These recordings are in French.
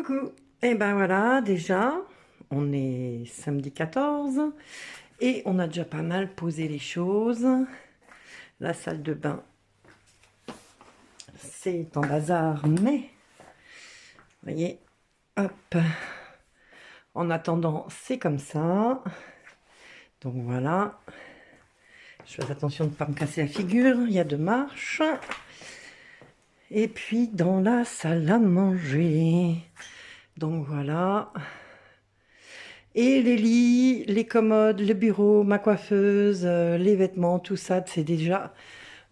Coucou. Et ben voilà, déjà, on est samedi 14 et on a déjà pas mal posé les choses. La salle de bain, c'est en bazar, mais, vous voyez, hop, en attendant, c'est comme ça. Donc voilà, je fais attention de ne pas me casser la figure, il y a 2 marches. Et puis dans la salle à manger, donc voilà. Et les lits, les commodes, le bureau, ma coiffeuse, les vêtements, tout ça, c'est déjà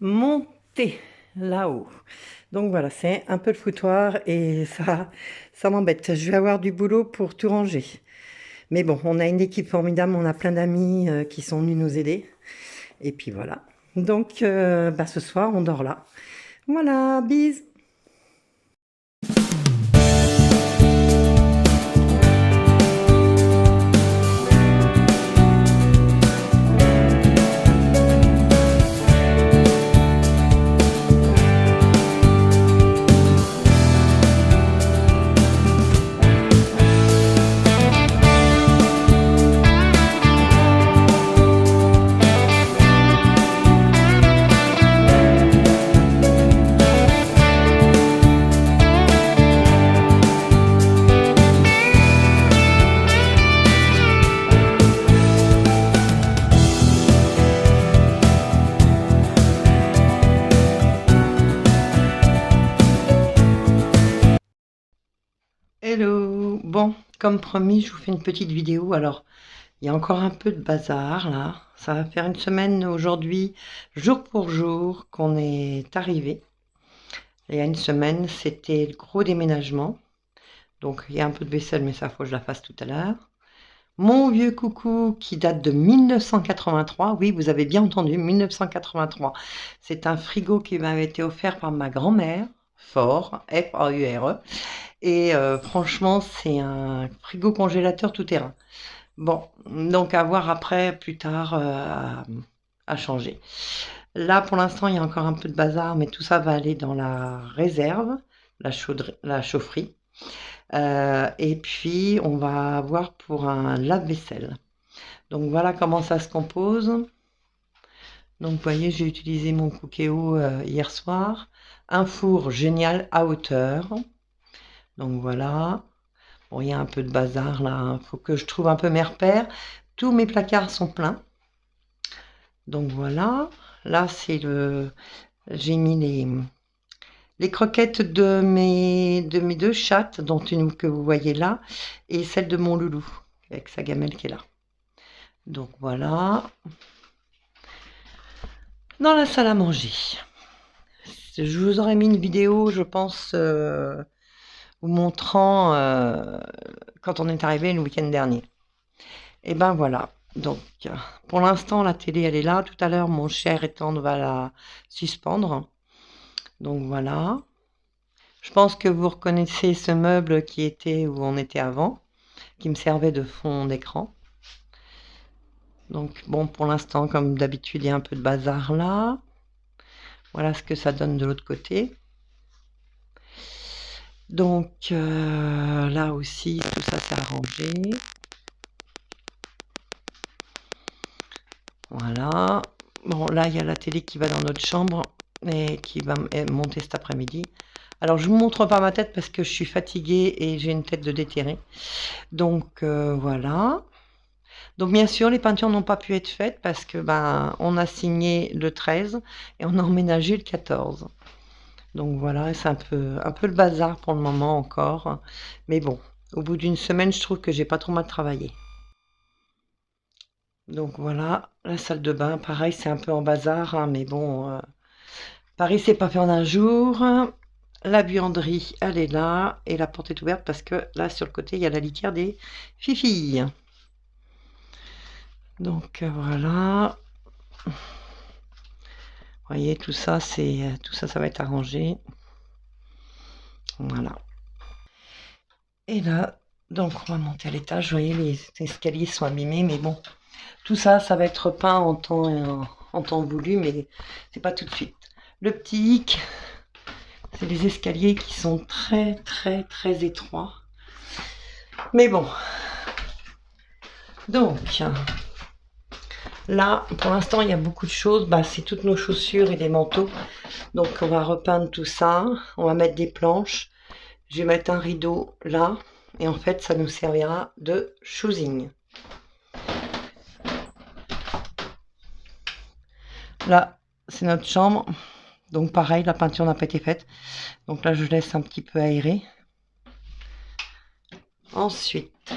monté là-haut. Donc voilà, c'est un peu le foutoir et ça m'embête. Je vais avoir du boulot pour tout ranger. Mais bon, on a une équipe formidable, on a plein d'amis qui sont venus nous aider. Et puis voilà. Donc ce soir, on dort là. Voilà, bis. Hello, bon, comme promis, je vous fais une petite vidéo. Alors, il y a encore un peu de bazar là. Ça va faire une semaine aujourd'hui, jour pour jour, qu'on est arrivé. Il y a une semaine, c'était le gros déménagement. Donc, il y a un peu de vaisselle, mais ça, faut que je la fasse tout à l'heure. Mon vieux coucou qui date de 1983. Oui, vous avez bien entendu, 1983. C'est un frigo qui m'avait été offert par ma grand-mère, Fort, F-A-U-R-E. Et franchement, c'est un frigo congélateur tout terrain. Bon, donc à voir après, plus tard, à changer. Là, pour l'instant, il y a encore un peu de bazar, mais tout ça va aller dans la réserve, la chaufferie. Et puis, on va voir pour un lave-vaisselle. Donc voilà comment ça se compose. Donc vous voyez, j'ai utilisé mon Cookéo hier soir. Un four génial à hauteur. Donc voilà. Bon, il y a un peu de bazar là. Il faut que je trouve un peu mes repères. Tous mes placards sont pleins. Donc voilà. Là, c'est le... J'ai mis les croquettes de mes 2 chattes, dont une que vous voyez là, et celle de mon loulou, avec sa gamelle qui est là. Donc voilà. Dans la salle à manger. Je vous aurais mis une vidéo, je pense, vous montrant quand on est arrivé le week-end dernier. Et ben voilà. Donc, pour l'instant, la télé, elle est là. Tout à l'heure, mon cher étend va la suspendre. Donc voilà. Je pense que vous reconnaissez ce meuble qui était où on était avant, qui me servait de fond d'écran. Donc bon, pour l'instant, comme d'habitude, il y a un peu de bazar là. Voilà ce que ça donne de l'autre côté. Donc là aussi, tout ça c'est arrangé. Voilà. Bon, là, il y a la télé qui va dans notre chambre et qui va monter cet après-midi. Alors, je ne vous montre pas ma tête parce que je suis fatiguée et j'ai une tête de déterré. Donc, voilà. Donc, bien sûr, les peintures n'ont pas pu être faites parce que on a signé le 13 et on a emménagé le 14. Donc, voilà, c'est un peu le bazar pour le moment encore. Mais bon, au bout d'une semaine, je trouve que j'ai pas trop mal travaillé. Donc voilà, la salle de bain, pareil, c'est un peu en bazar, hein, mais bon, Paris, c'est pas fait en un jour. La buanderie, elle est là, et la porte est ouverte parce que là, sur le côté, il y a la litière des fifilles. Donc voilà. Vous voyez, tout ça, ça va être arrangé. Voilà. Et là, donc on va monter à l'étage. Vous voyez, les escaliers sont abîmés, mais bon, tout ça, ça va être peint en temps voulu, mais c'est pas tout de suite. Le petit hic, c'est les escaliers qui sont très très très étroits. Mais bon. Donc, là, pour l'instant, il y a beaucoup de choses. Bah, c'est toutes nos chaussures et des manteaux. Donc, on va repeindre tout ça. On va mettre des planches. Je vais mettre un rideau là. Et en fait, ça nous servira de choosing. Là, c'est notre chambre. Donc, pareil, la peinture n'a pas été faite. Donc là, je laisse un petit peu aérer. Ensuite,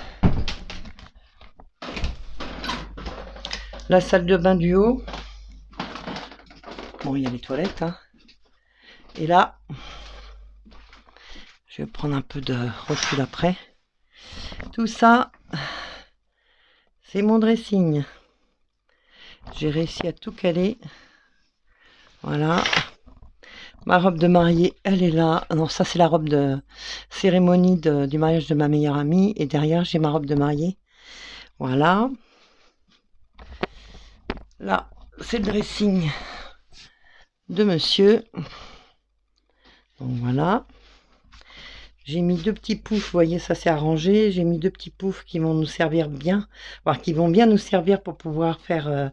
la salle de bain du haut. Bon, il y a les toilettes, hein. Et là, je vais prendre un peu de recul après. Tout ça, c'est mon dressing. J'ai réussi à tout caler. Voilà. Ma robe de mariée, elle est là. Non, ça, c'est la robe de cérémonie du mariage de ma meilleure amie. Et derrière, j'ai ma robe de mariée. Voilà. Là, c'est le dressing de monsieur. Donc voilà. J'ai mis deux petits poufs, vous voyez, ça c'est arrangé. J'ai mis deux petits poufs qui vont nous servir bien, voire qui vont bien nous servir pour pouvoir faire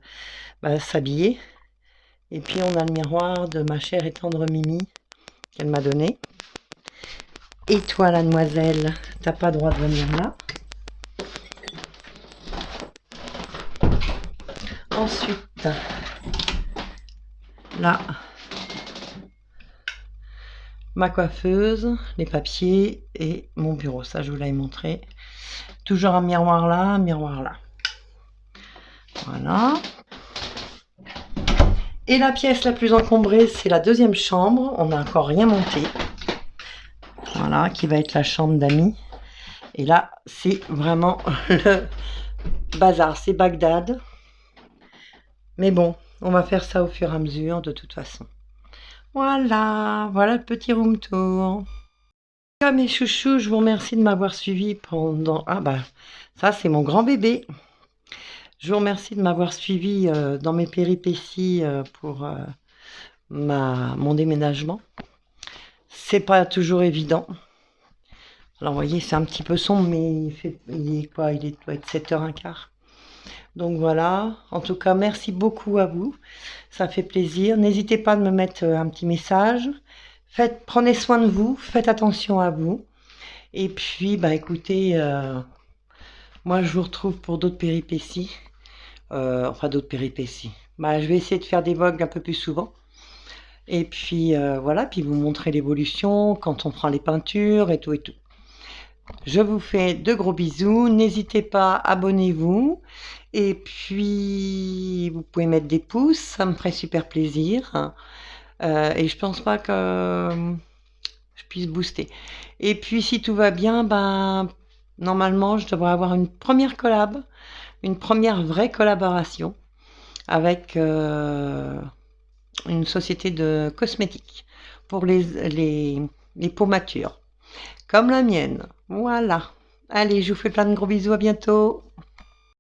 s'habiller. Et puis on a le miroir de ma chère et tendre Mimi qu'elle m'a donné. Et toi, la demoiselle, t'as pas droit de venir là. Ensuite, là, ma coiffeuse, les papiers et mon bureau. Ça, je vous l'avais montré. Toujours un miroir là, un miroir là. Voilà. Et la pièce la plus encombrée, c'est la deuxième chambre. On n'a encore rien monté. Voilà, qui va être la chambre d'amis. Et là, c'est vraiment le bazar. C'est Bagdad. Mais bon, on va faire ça au fur et à mesure, de toute façon. Voilà, voilà le petit room tour. Mes chouchous, je vous remercie de m'avoir suivi pendant... Ah bah, ça c'est mon grand bébé. Je vous remercie de m'avoir suivi dans mes péripéties pour mon déménagement. C'est pas toujours évident. Alors vous voyez, c'est un petit peu sombre, mais il est quoi? Il doit être 7h15. Donc voilà, en tout cas, merci beaucoup à vous. Ça fait plaisir. N'hésitez pas à me mettre un petit message. Prenez soin de vous, faites attention à vous. Et puis, bah écoutez, moi je vous retrouve pour d'autres péripéties. Enfin, d'autres péripéties. Bah, je vais essayer de faire des vlogs un peu plus souvent. Et puis, voilà, puis vous montrer l'évolution quand on prend les peintures et tout et tout. Je vous fais de gros bisous. N'hésitez pas, abonnez-vous. Et puis, vous pouvez mettre des pouces, ça me ferait super plaisir. Et je pense pas que je puisse booster. Et puis, si tout va bien, ben, normalement, je devrais avoir une première collab, une première vraie collaboration avec une société de cosmétiques pour les peaux matures, comme la mienne. Voilà. Allez, je vous fais plein de gros bisous, à bientôt.